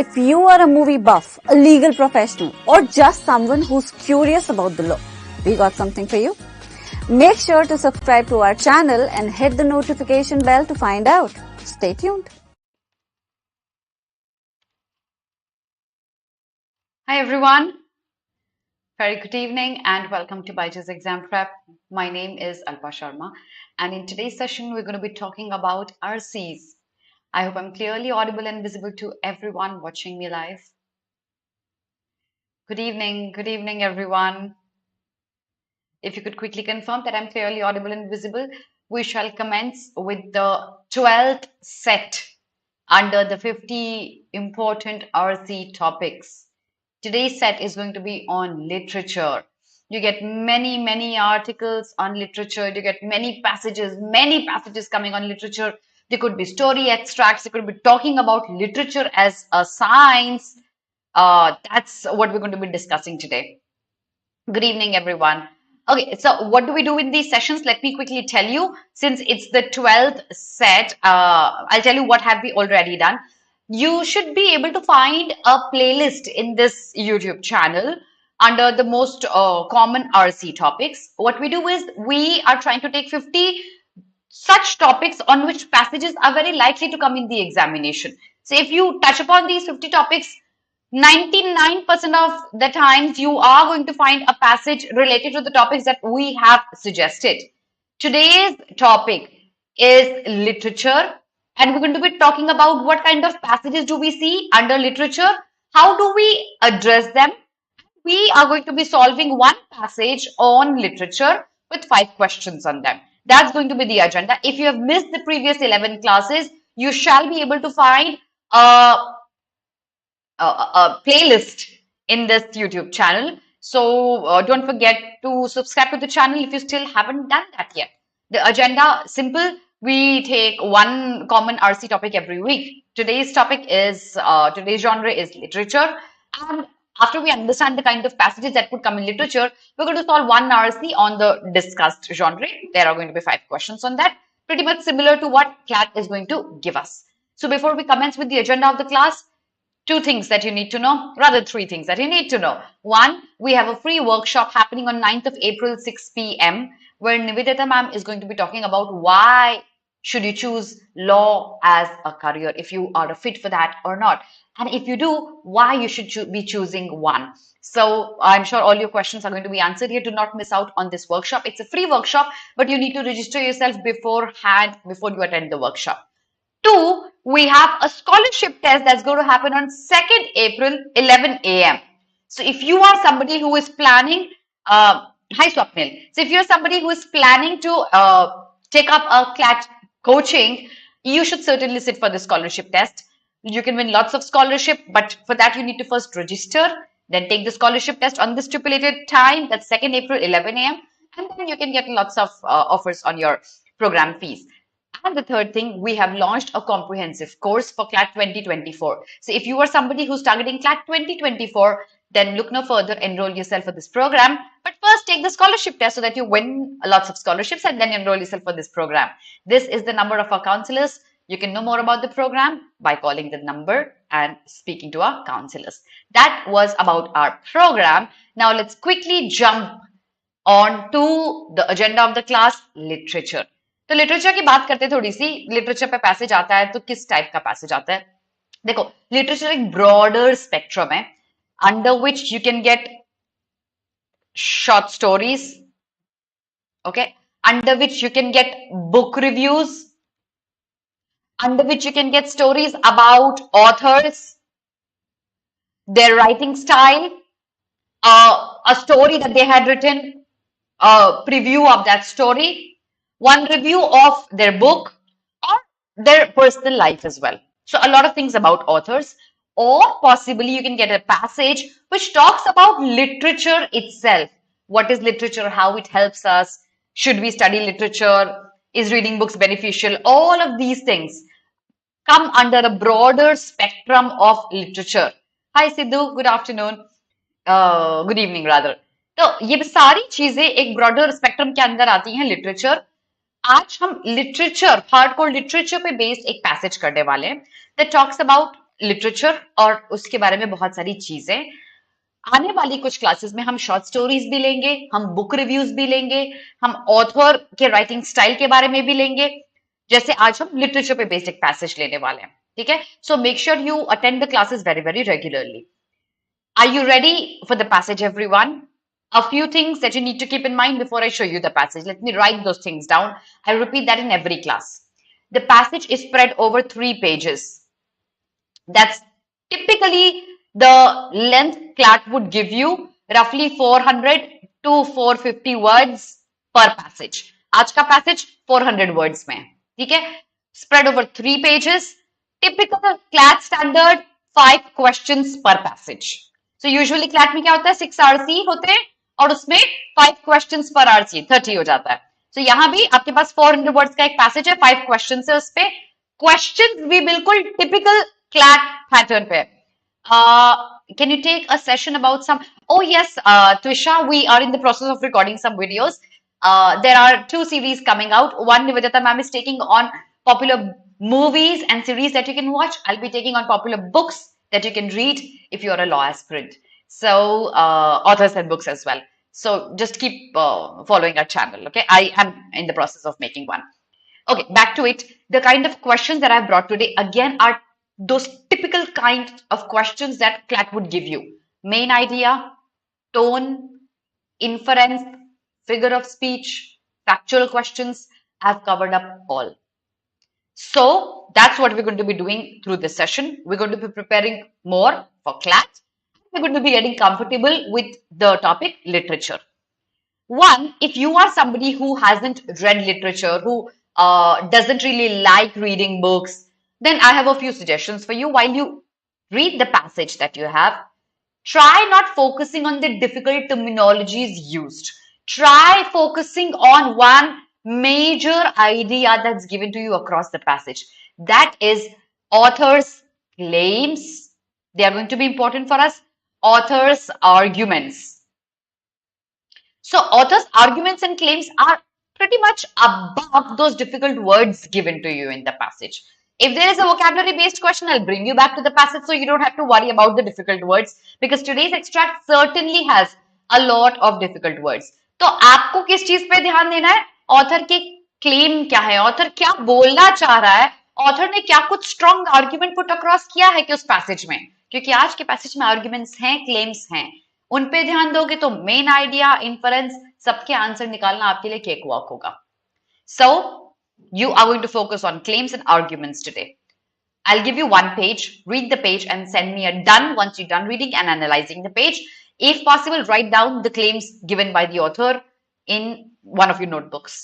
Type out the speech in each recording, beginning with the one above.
If you are a movie buff, a legal professional, or just someone who's curious about the law, we got something for you. Make sure to subscribe to our channel and hit the notification bell to find out. Stay tuned. Hi everyone, very good evening and welcome to BYJU'S Exam Prep. My name is Alpa Sharma and in today's session we're going to be talking about RCs. I hope I'm clearly audible and visible to everyone watching me live. Good evening everyone. If you could quickly confirm that I'm clearly audible and visible, we shall commence with the 12th set under the 50 important RC topics. Today's set is going to be on literature. You get many articles on literature. You get many passages coming on literature. There could be story extracts. They could be talking about literature as a science. That's what we're going to be discussing today. Good evening, everyone. Okay, so what do we do in these sessions? Let me quickly tell you. Since it's the 12th set, I'll tell you what have we already done. You should be able to find a playlist in this YouTube channel under the most common RC topics. What we do is we are trying to take 50 such topics on which passages are very likely to come in the examination. So if you touch upon these 50 topics, 99% of the times you are going to find a passage related to the topics that we have suggested. Today's topic is literature, and we're going to be talking about what kind of passages do we see under literature, how do we address them. We are going to be solving one passage on literature with 5 questions on them. That's going to be the agenda. If you have missed the previous 11 classes, you shall be able to find a playlist in this YouTube channel. So don't forget to subscribe to the channel if you still haven't done that yet. The agenda, simple. We take one common RC topic every week. Today's topic is, today's genre is literature. And after we understand the kind of passages that would come in literature, we're going to solve one RC on the discussed genre. There are going to be 5 questions on that, pretty much similar to what CLAT is going to give us. So before we commence with the agenda of the class, 2 things that you need to know, rather 3 things that you need to know. 1, we have a free workshop happening on 9th of April, 6 p.m. where Alpa Ma'am is going to be talking about why should you choose law as a career, if you are a fit for that or not. And if you do, why you should be choosing one. So I'm sure all your questions are going to be answered here. Do not miss out on this workshop. It's a free workshop, but you need to register yourself beforehand before you attend the workshop. 2, we have a scholarship test that's going to happen on 2nd April, 11 a.m. So if you are somebody who is planning, hi Swapnil. So if you're somebody who is planning to take up a CLAT coaching, you should certainly sit for the scholarship test. You can win lots of scholarship, but for that you need to first register, then take the scholarship test on the stipulated time, that's 2nd April, 11 a.m. and then you can get lots of offers on your program fees. And the 3rd thing, we have launched a comprehensive course for CLAT 2024. So if you are somebody who's targeting CLAT 2024, then look no further, enroll yourself for this program. But first take the scholarship test so that you win lots of scholarships and then enroll yourself for this program. This is the number of our counselors. You can know more about the program by calling the number and speaking to our counselors. That was about our program. Now let's quickly jump on to the agenda of the class, literature. तो literature की बात करते थोड़ी सी. Literature पे passage आता है तो किस टाइप का पैसेज आता है? देखो, लिटरेचर एक ब्रॉडर स्पेक्ट्रम है under which you can get short stories, okay, under which you can get book reviews, under which you can get stories about authors, their writing style, a story that they had written, a preview of that story, one review of their book, or their personal life as well. So a lot of things about authors, or possibly you can get a passage which talks about literature itself. What is literature? How it helps us? Should we study literature? Is reading books beneficial? All of these things come under a broader spectrum of literature. Hi Sidhu, good afternoon. Good evening rather. तो ये सारी चीजें एक broader spectrum के अंदर आती हैं literature. आज हम लिटरेचर, हार्डकोर लिटरेचर पे बेस्ड एक पैसेज करने वाले हैं that talks about लिटरेचर और उसके बारे में बहुत सारी चीजें। आने वाली कुछ क्लासेस में हम शॉर्ट स्टोरीज भी लेंगे, हम बुक रिव्यूज भी लेंगे, हम ऑथर के राइटिंग स्टाइल के बारे में भी लेंगे। जैसे आज हम लिटरेचर पे बेस्ड एक पैसेज लेने वाले हैं, ठीक है? So make sure you attend the classes very very regularly. Are you ready for the passage, everyone? A few things that you need to keep in mind before I show you the passage. Let me write those things down. I repeat that in every class. The passage is spread over 3 pages. That's typically the length CLAT would give you, roughly 400 to 450 words per passage. आज का passage 400 words में है, ठीक है? Spread over 3 pages. Typical CLAT standard 5 questions per passage. So usually CLAT में क्या होता है, 6 RC होते हैं और उसमें 5 questions per RC 30 हो जाता है. So यहाँ भी आपके पास 400 words का एक passage है, 5 questions है उसपे. Questions भी बिल्कुल typical CLAT pattern पे. Can you take a session about some? Oh yes, Twisha, we are in the process of recording some videos. There are 2 series coming out. One, Nivajata ma'am is taking on popular movies and series that you can watch. I'll be taking on popular books that you can read if you're a law aspirant. So authors and books as well. So just keep following our channel. Okay, I am in the process of making one. Okay, back to it. The kind of questions that I've brought today again are those typical kind of questions that CLAT would give you. Main idea, tone, inference, figure of speech, factual questions. I've covered up all. So that's what we're going to be doing through this session. We're going to be preparing more for CLAT. We're going to be getting comfortable with the topic literature. One, if you are somebody who hasn't read literature, who doesn't really like reading books, then I have a few suggestions for you. While you read the passage that you have, try not focusing on the difficult terminologies used. Try focusing on one major idea that's given to you across the passage. That is author's claims. They are going to be important for us. Author's arguments. So author's arguments and claims are pretty much above those difficult words given to you in the passage. If there is a vocabulary based question, I'll bring you back to the passage so you don't have to worry about the difficult words because today's extract certainly has a lot of difficult words. तो आपको किस चीज पे ध्यान देना है? Author के claim क्या है, ऑथर क्या बोलना चाह रहा है, ऑथर ने क्या कुछ स्ट्रॉन्ग आर्ग्यूमेंट पुट अक्रॉस किया है कि उस पैसेज में, क्योंकि आज के पैसेज में आर्ग्यूमेंट्स हैं, क्लेम्स हैं, उन पे ध्यान दोगे तो मेन आइडिया, इन्फरेंस, सबके आंसर निकालना आपके लिए केक वॉक होगा. So you are going to focus on claims and arguments today. I'll give you one page, read the page and send me a done once you're done reading and analyzing the page. If possible, write down the claims given by the author in one of your notebooks.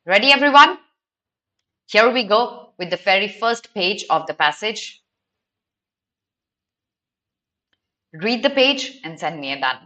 Ready, everyone? Here we go with the very first page of the passage. Read the page and send me a done.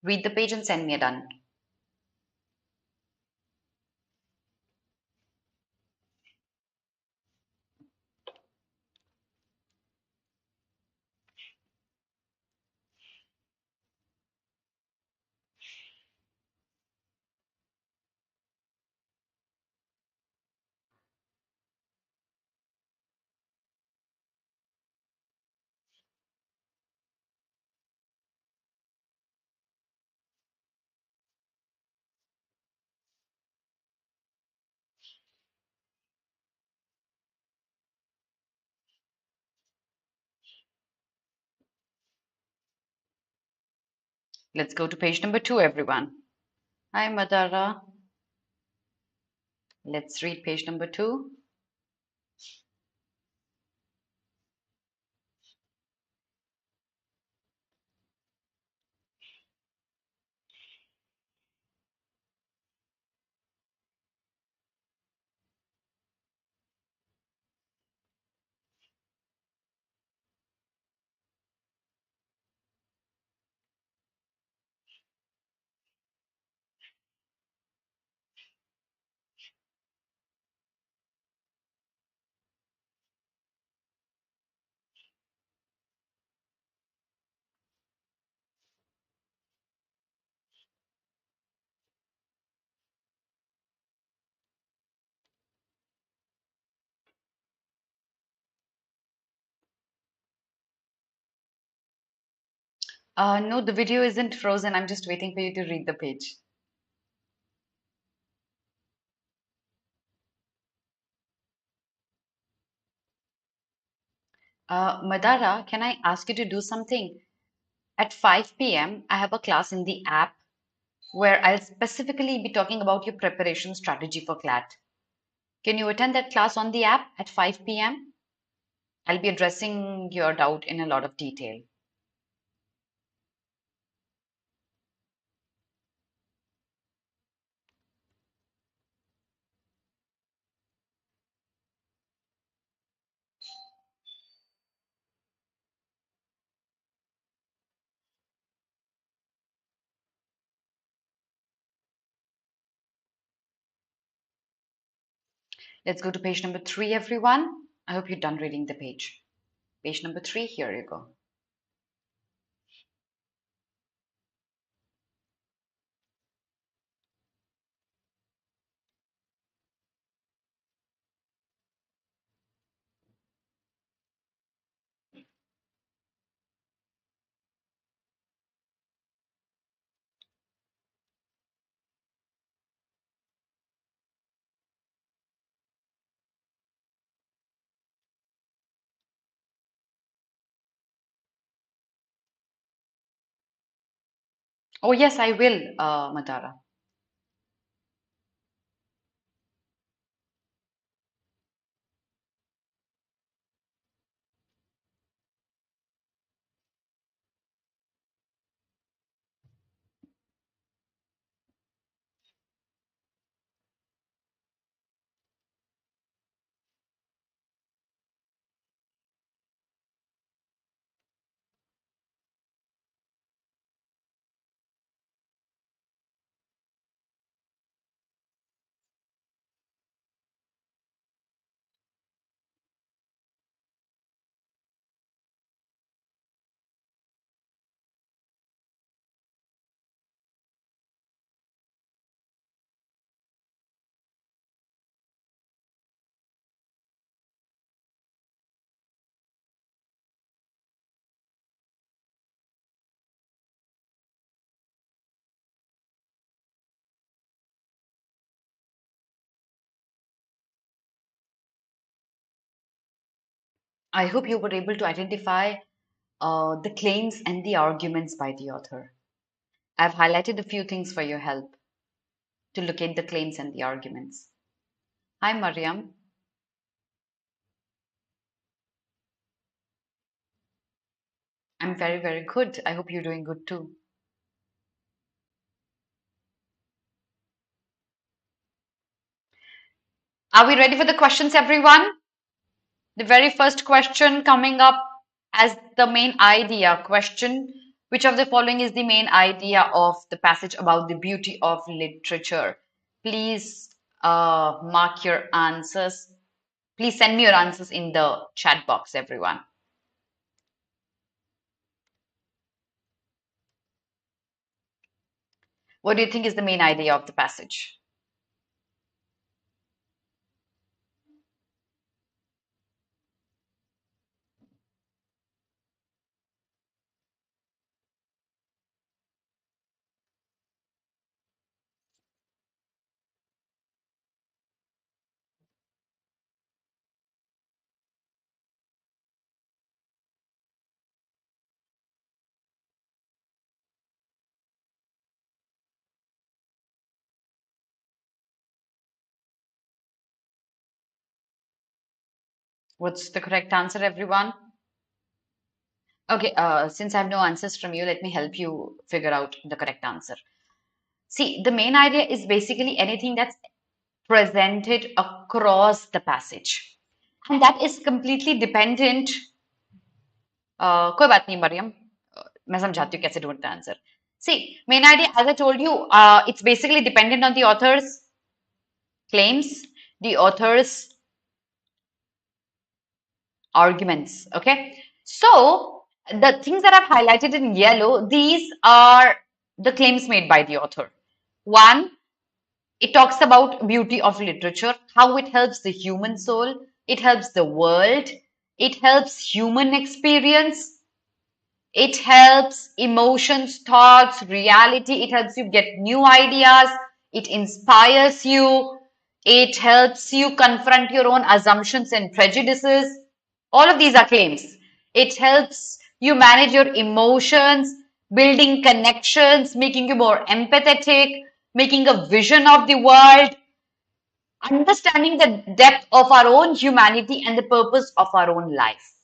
Read the page and send me a done. Let's go to page number 2, everyone. Hi, Madara. Let's read page number 2. No, the video isn't frozen. I'm just waiting for you to read the page. Madara, can I ask you to do something? At 5 p.m., I have a class in the app where I'll specifically be talking about your preparation strategy for CLAT. Can you attend that class on the app at 5 p.m.? I'll be addressing your doubt in a lot of detail. Let's go to page number 3, everyone. I hope you're done reading the page. Page number 3, here you go. Oh, yes, I will, Madara. I hope you were able to identify the claims and the arguments by the author. I've highlighted a few things for your help to locate the claims and the arguments. Hi, Mariam. I'm very, very good. I hope you're doing good too. Are we ready for the questions, everyone? The very first question coming up as the main idea question. Which of the following is the main idea of the passage about the beauty of literature? Please mark your answers. Please send me your answers in the chat box, everyone. What do you think is the main idea of the passage? What's the correct answer, everyone? Okay, since I have no answers from you, let me help you figure out the correct answer. See, the main idea is basically anything that's presented across the passage. And that is completely dependent. कोई बात नहीं मरियम, मैं समझाती हूँ कैसे ढूंढते हैं answer. See, main idea, as I told you, it's basically dependent on the author's claims, the author's arguments. Okay, so the things that I've highlighted in yellow, these are the claims made by the author. One, it talks about beauty of literature, how it helps the human soul, it helps the world, it helps human experience, it helps emotions, thoughts, reality, it helps you get new ideas, it inspires you, it helps you confront your own assumptions and prejudices. All of these are claims. It helps you manage your emotions, building connections, making you more empathetic, making a vision of the world, understanding the depth of our own humanity and the purpose of our own life.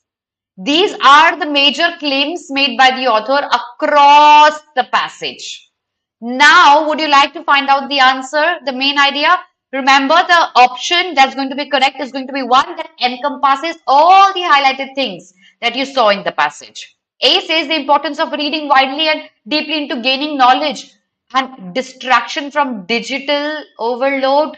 These are the major claims made by the author across the passage. Now, would you like to find out the answer, the main idea? Remember, the option that's going to be correct is going to be one that encompasses all the highlighted things that you saw in the passage. A says the importance of reading widely and deeply into gaining knowledge and distraction from digital overload.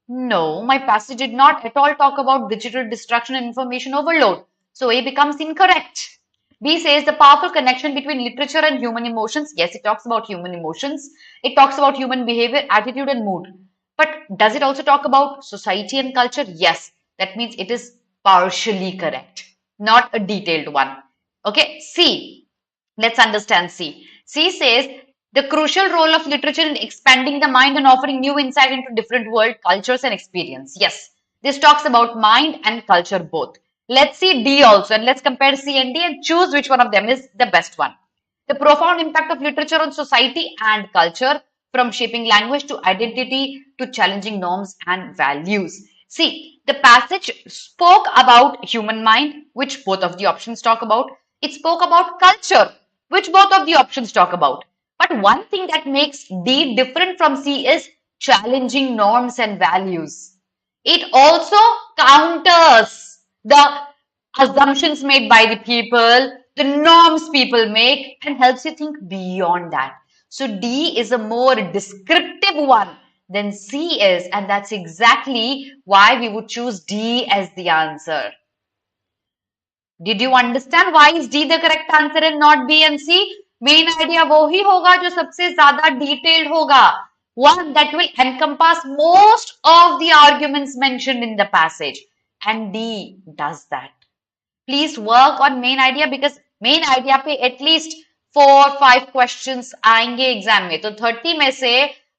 No, my passage did not at all talk about digital distraction and information overload. So A becomes incorrect. B says the powerful connection between literature and human emotions. Yes, it talks about human emotions. It talks about human behavior, attitude, and mood. But does it also talk about society and culture? Yes, that means it is partially correct, not a detailed one. Okay, C. Let's understand C. C says the crucial role of literature in expanding the mind and offering new insight into different world cultures and experience. Yes, this talks about mind and culture both. Let's see D also and let's compare C and D and choose which one of them is the best one. The profound impact of literature on society and culture, from shaping language to identity to challenging norms and values. See, the passage spoke about human mind, which both of the options talk about. It spoke about culture, which both of the options talk about. But one thing that makes D different from C is challenging norms and values. It also counters the assumptions made by the people, the norms people make, and helps you think beyond that. So D is a more descriptive one than C is, and that's exactly why we would choose D as the answer. Did you understand why is D the correct answer and not B and C? Main idea वो ही होगा जो सबसे ज़्यादा detailed होगा. One that will encompass most of the arguments mentioned in the passage. And D does that. Please work on main idea because main idea पे at least 4-5 questions आएंगे exam में. तो 30 में से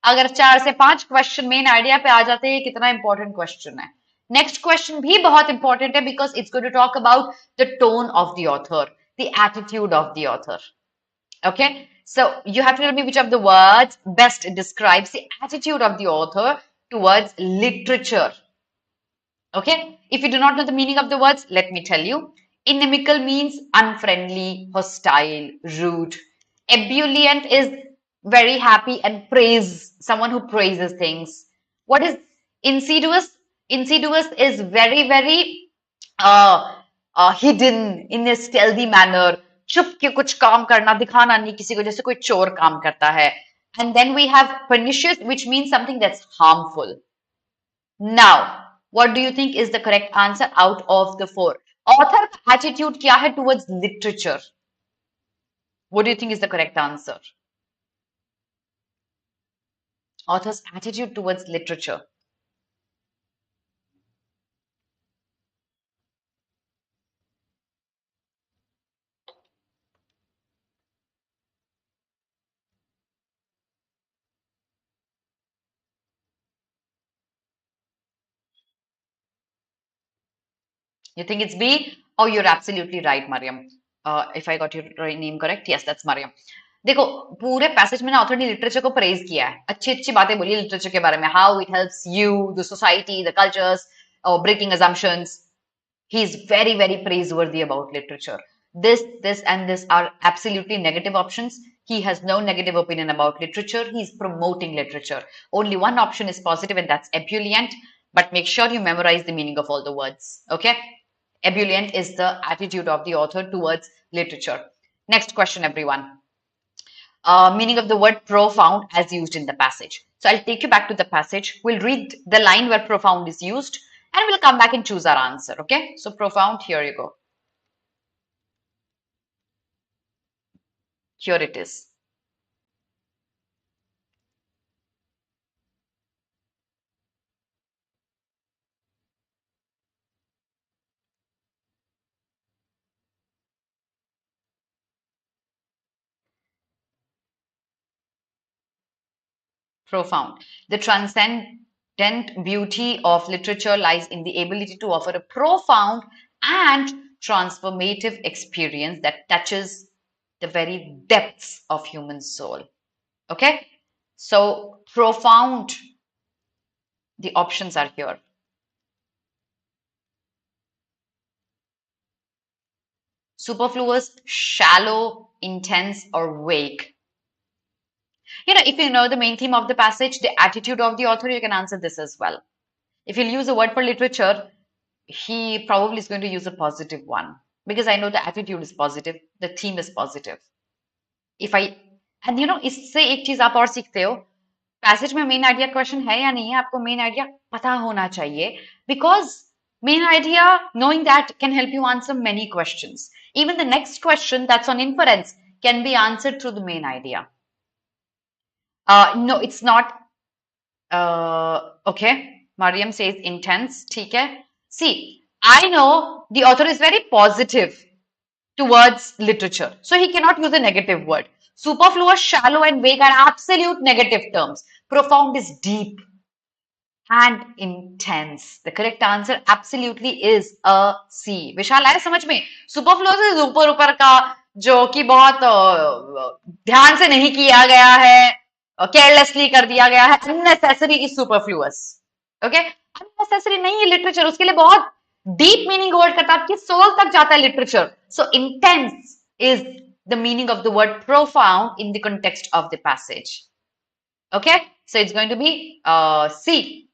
अगर 4 से 5 क्वेश्चन मेन आइडिया पे आ जाते हैं, कितना इंपॉर्टेंट क्वेश्चन है. नेक्स्ट क्वेश्चन भी बहुत इंपॉर्टेंट है because it's going to talk about the tone of the author, the attitude of the author. Okay, so you have to tell me which of the words best describes the attitude of the author towards literature. Okay, if you do not know the meaning of the words, let me tell you. Inimical means unfriendly, hostile, rude. Ebullient is very happy and praise, someone who praises things. What is insidious? Insidious is very hidden in a stealthy manner. छुप के कुछ काम करना, दिखाना नहीं किसी को, जैसे कोई चोर काम करता है. And then we have pernicious, which means something that's harmful. Now, what do you think is the correct answer out of the 4? Author का attitude क्या है towards literature? What do you think is the correct answer? Author's attitude towards literature. You think it's B? Oh, you're absolutely right, Mariam. If I got your name correct, yes, that's Mariam. देखो पूरे passage में ना author ने literature को praise किया है, अच्छी अच्छी बातें बोली है लिटरेचर के बारे में, how it helps you, the society, the cultures, breaking assumptions. He is very, very praiseworthy about literature. This, and this are absolutely negative options. He has no negative opinion about literature. He's promoting literature. Only one option is positive, and that's ebullient. But make sure you memorize the meaning of all the words. Okay? Ebullient is the attitude of the author towards literature. Next question, everyone. Meaning of the word profound as used in the passage. So I'll take you back to the passage. We'll read the line where profound is used, and we'll come back and choose our answer. Okay? So profound, here you go. Here it is. Profound. The transcendent beauty of literature lies in the ability to offer a profound and transformative experience that touches the very depths of human soul. Okay? So profound, the options are here. Superfluous, shallow, intense, or vague. If you know the main theme of the passage, the attitude of the author, you can answer this as well. If you'll use a word for literature, he probably is going to use a positive one, because I know the attitude is positive, the theme is positive. इससे एक चीज आप और सीखते हो, passage में main idea question है या नहीं है, आपको मेन आइडिया पता होना चाहिए, because main idea, knowing that can help you answer many questions. Even the next question that's on inference can be answered through the main idea. No, it's not. Okay. Mariam says intense. ठीक है. See, I know the author is very positive towards literature, so he cannot use a negative word. Superfluous, shallow, and vague are absolute negative terms. Profound is deep and intense. The correct answer absolutely is a C. विशाल आया समझ में? Superfluous is ऊपर का, जो कि बहुत ध्यान से नहीं किया गया है, केयरलेसली कर दिया गया है. Unnecessary is superfluous. Okay? Unnecessary नहीं है literature, उसके लिए बहुत deep meaning होल्ड करता है, आपकी सोल तक जाता है literature. So intense is the meaning of the word profound in the context of the passage. Okay? So it's going to be C.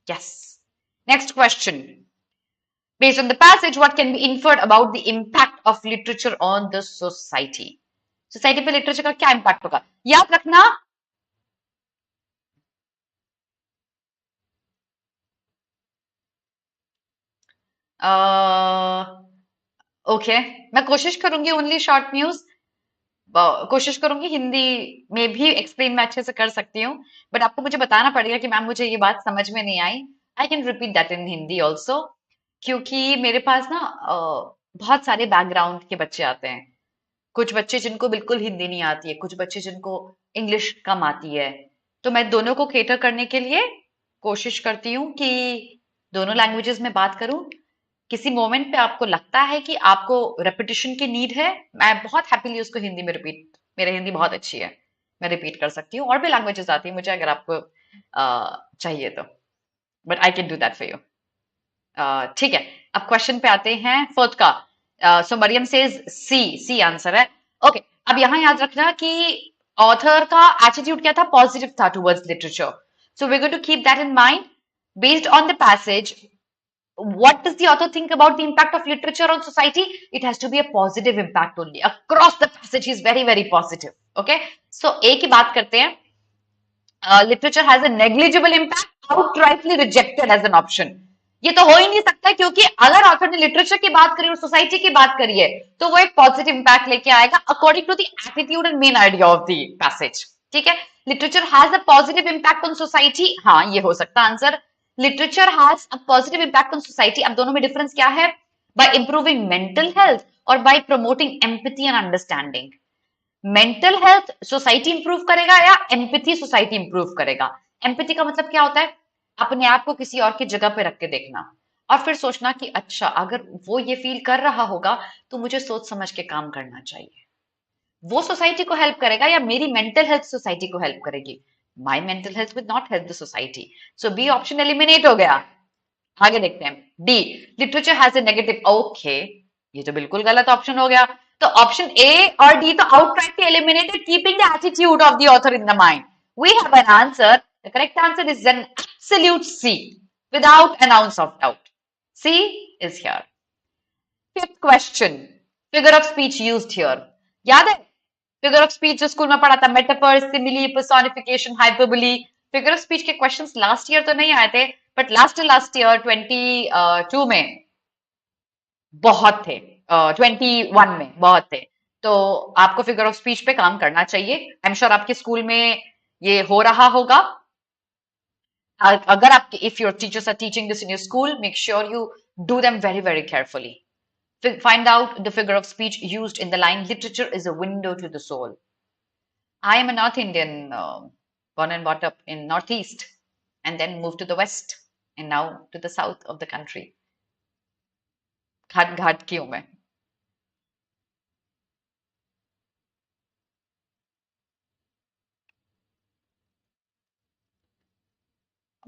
Yes. Next question. Based on the passage, what can be inferred about the impact of literature on the society? Society पे literature का क्या impact होगा? याद रखना, okay, मैं कोशिश करूंगी only short news, कोशिश करूंगी हिंदी में भी एक्सप्लेन मैं अच्छे से कर सकती हूँ, बट आपको मुझे बताना पड़ेगा कि मैम मुझे ये बात समझ में नहीं आई. I can repeat that in Hindi also, क्योंकि मेरे पास ना बहुत सारे बैकग्राउंड के बच्चे आते हैं. कुछ बच्चे जिनको बिल्कुल हिंदी नहीं आती है, कुछ बच्चे जिनको इंग्लिश कम आती है. तो मैं दोनों को केटर करने के लिए कोशिश करती हूँ कि दोनों लैंग्वेजेस में बात करूं. किसी मोमेंट पे आपको लगता है कि आपको रेपिटेशन की नीड है, मैं बहुत हैप्पीली उसको हिंदी में रिपीट, मेरी हिंदी बहुत अच्छी है, मैं रिपीट कर सकती हूँ. और भी लैंग्वेजेस आती है मुझे अगर आपको चाहिए तो, but I can do that for you. ठीक है, अब क्वेश्चन पे आते हैं फोर्थ का. सो मरियम सेज सी आंसर है. ओके, अब यहाँ याद रखना कि ऑथर का एटीट्यूड क्या था? पॉजिटिव था towards literature. So we going to keep that in mind. Based on the passage, what does the author think about the impact of literature on society? It has to be a positive impact only. Across the passage, he is very, very positive. Okay? So, एक ही बात करते हैं. Literature has a negligible impact, outrightly rejected as an option. ये तो हो ही नहीं सकता, क्योंकि अगर ऑथर ने लिटरेचर की बात करी और सोसाइटी की बात करी है, तो वो एक पॉजिटिव इम्पैक्ट लेके आएगा according to the attitude and main idea of the passage. ठीक है? Literature has a positive impact on society. हाँ, ये हो सकता answer. Literature has a positive impact on society. अब दोनों में डिफरेंस क्या है? By improving mental health और by promoting empathy and understanding. Mental health society improve करेगा या empathy society improve करेगा? Empathy का मतलब क्या होता है? अपने आप को किसी और की जगह पे रख के देखना और फिर सोचना कि अच्छा, अगर वो ये फील कर रहा होगा तो मुझे सोच समझ के काम करना चाहिए. वो सोसाइटी को हेल्प करेगा या मेरी मेंटल हेल्थ सोसाइटी को हेल्प करेगी? My mental health will not help the society. So B option eliminate हो गया. आगे देखते हैं. D, literature has a negative. Okay, ये तो बिल्कुल गलत ऑप्शन हो गया. तो ऑप्शन A और D तो outrightly eliminated, keeping the attitude of the author in the mind. We have an answer. The correct answer is an absolute C, without an ounce of doubt. C is here. Fifth question. Figure of speech used here. याद है? Figure of speech जो school में पढ़ा था, metaphor, simile, personification, hyperbole. Figure of speech के questions last year तो नहीं आए थे, but last year 22 में बहुत थे, 21 में बहुत थे. तो आपको फिगर ऑफ स्पीच पे काम करना चाहिए. आई एम श्योर आपके स्कूल में ये हो रहा होगा. अगर आपके if your teachers are teaching this in your school, make sure you do them very, very carefully. Find out the figure of speech used in the line, literature is a window to the soul. I am a North Indian, born and brought up in Northeast, and then moved to the West, and now to the south of the country. घाट घाट की हूं मैं.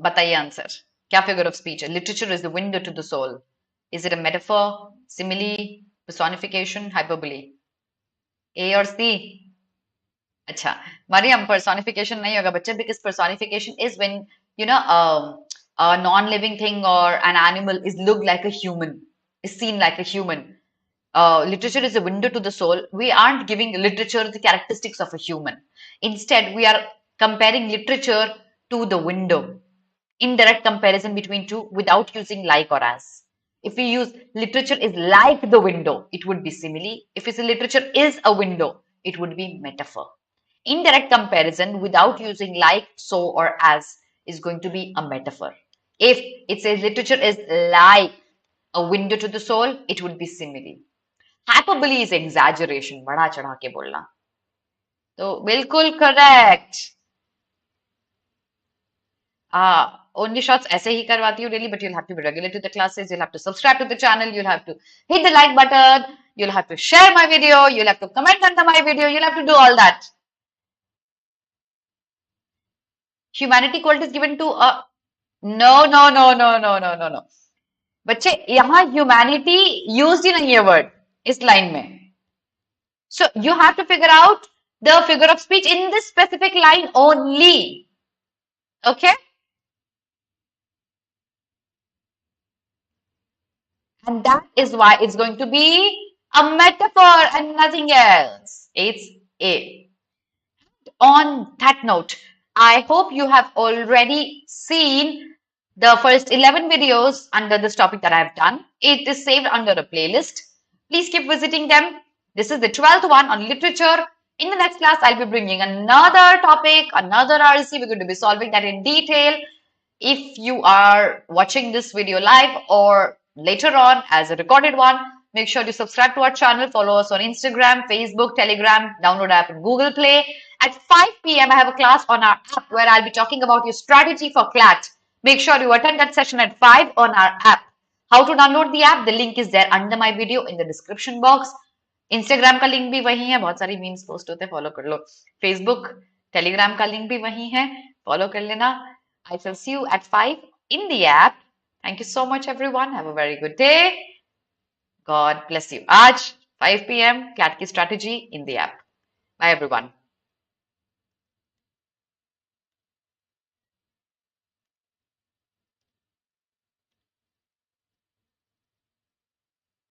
बताइए answer. क्या figure of speech है? Literature is the window to the soul. Is it a metaphor, simile, personification, hyperbole? A और C? अच्छा, Maryam, personification नहीं होगा बच्चे, because personification is when you know a non-living thing or an animal is looked like a human, is seen like a human. Literature is a window to the soul. We aren't giving literature the characteristics of a human. Instead, we are comparing literature to the window. Indirect comparison between two without using like or as. If we use literature is like the window, it would be simile. If we say literature is a window, it would be metaphor. Indirect comparison without using like, so, or as is going to be a metaphor. If it says literature is like a window to the soul, it would be simile. Hyperbole is exaggeration, बड़ा चढ़ा के बोलना. तो बिल्कुल correct. Only shots ऐसे ही करवाती हूँ daily, but you'll have to be regular to the classes. You'll have to subscribe to the channel. You'll have to hit the like button. You'll have to share my video. You'll have to comment under my video. You'll have to do all that. Humanity quality is given to a no. बच्चे यहाँ humanity used ही नहीं है word इस line में. So you have to figure out the figure of speech in this specific line only. Okay? And that is why it's going to be a metaphor and nothing else. It's A. On that note, I hope you have already seen the first 11 videos under this topic that I have done. It is saved under a playlist. Please keep visiting them. This is the 12th one on literature. In the next class, I'll be bringing another topic, another RC. We're going to be solving that in detail. If you are watching this video live or later on as a recorded one, make sure to subscribe to our channel, follow us on Instagram, Facebook, Telegram, download app in Google Play. At 5 p.m. I have a class on our app where I'll be talking about your strategy for CLAT. Make sure you attend that session at 5 on our app. How to download the app? The link is there under my video in the description box. Instagram का link भी वही है, बहुत सारी memes post होते हैं, follow कर लो. Facebook, Telegram का लिंक भी वही है, फॉलो कर लेना. I shall see you at 5 in the app. Thank you so much, everyone. Have a very good day. God bless you. Aaj 5 p.m. CLAT की strategy in the app. Bye, everyone.